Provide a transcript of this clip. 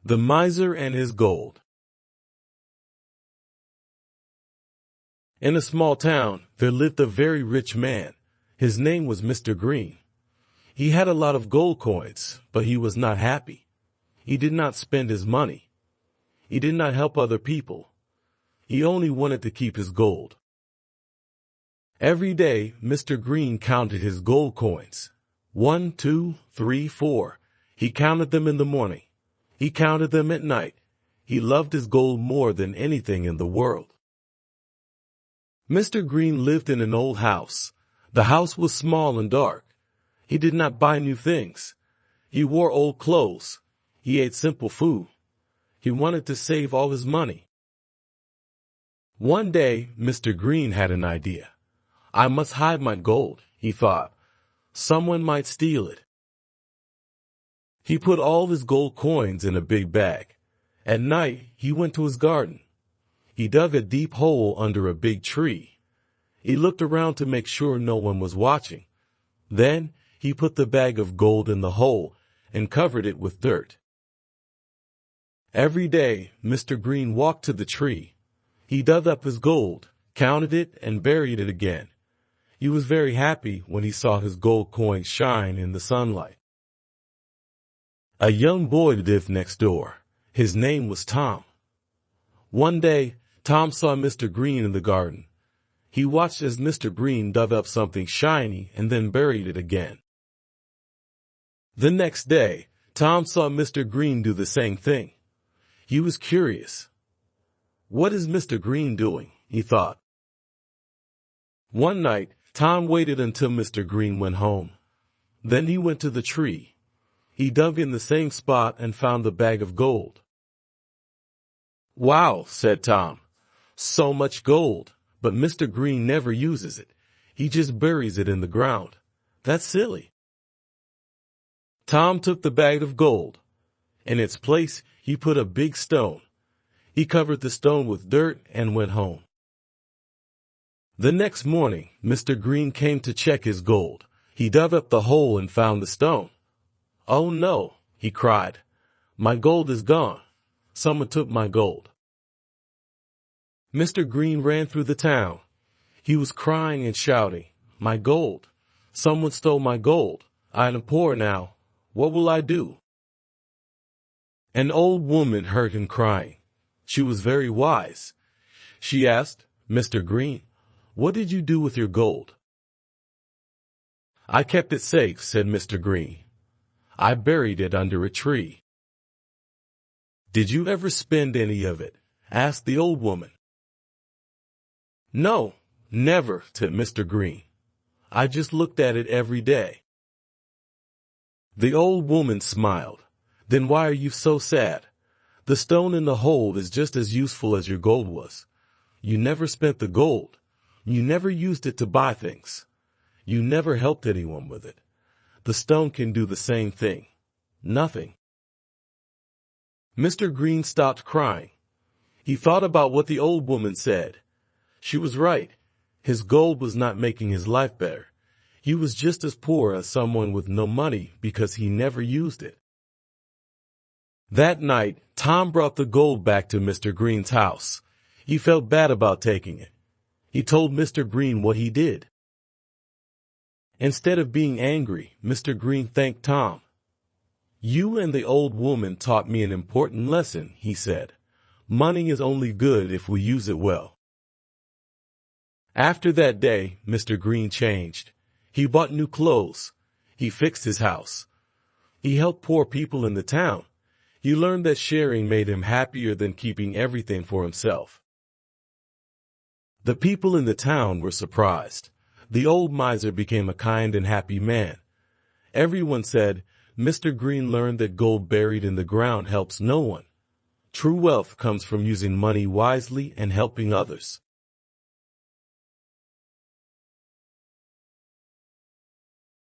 The Miser and His Gold. In a small town, there lived a very rich man. His name was Mr. Green. He had a lot of gold coins, but he was not happy. He did not spend his money. He did not help other people. He only wanted to keep his gold. Every day, Mr. Green counted his gold coins. 1, 2, 3, 4. He counted them in the morning. He counted them at night. He loved his gold more than anything in the world. Mr. Green lived in an old house. The house was small and dark. He did not buy new things. He wore old clothes. He ate simple food. He wanted to save all his money. One day, Mr. Green had an idea. I must hide my gold, he thought. Someone might steal it. He put all his gold coins in a big bag. At night, he went to his garden. He dug a deep hole under a big tree. He looked around to make sure no one was watching. Then, he put the bag of gold in the hole and covered it with dirt. Every day, Mr. Green walked to the tree. He dug up his gold, counted it, and buried it again. He was very happy when he saw his gold coins shine in the sunlight. A young boy lived next door. His name was Tom. One day, Tom saw Mr. Green in the garden. He watched as Mr. Green dug up something shiny and then buried it again. The next day, Tom saw Mr. Green do the same thing. He was curious. What is Mr. Green doing? He thought. One night, Tom waited until Mr. Green went home. Then he went to the tree. He dug in the same spot and found the bag of gold. Wow, said Tom. So much gold, but Mr. Green never uses it. He just buries it in the ground. That's silly. Tom took the bag of gold. In its place, he put a big stone. He covered the stone with dirt and went home. The next morning, Mr. Green came to check his gold. He dug up the hole and found the stone. Oh no, he cried. My gold is gone. Someone took my gold. Mr. Green ran through the town. He was crying and shouting, my gold. Someone stole my gold. I am poor now. What will I do? An old woman heard him crying. She was very wise. She asked, Mr. Green, what did you do with your gold? I kept it safe, said Mr. Green. I buried it under a tree. Did you ever spend any of it? Asked the old woman. No, never, said Mr. Green. I just looked at it every day. The old woman smiled. Then why are you so sad? The stone in the hole is just as useful as your gold was. You never spent the gold. You never used it to buy things. You never helped anyone with it. The stone can do the same thing. Nothing. Mr. Green stopped crying. He thought about what the old woman said. She was right. His gold was not making his life better. He was just as poor as someone with no money because he never used it. That night, Tom brought the gold back to Mr. Green's house. He felt bad about taking it. He told Mr. Green what he did. Instead of being angry, Mr. Green thanked Tom. You and the old woman taught me an important lesson, he said. Money is only good if we use it well. After that day, Mr. Green changed. He bought new clothes. He fixed his house. He helped poor people in the town. He learned that sharing made him happier than keeping everything for himself. The people in the town were surprised. The old miser became a kind and happy man. Everyone said, Mr. Green learned that gold buried in the ground helps no one. True wealth comes from using money wisely and helping others.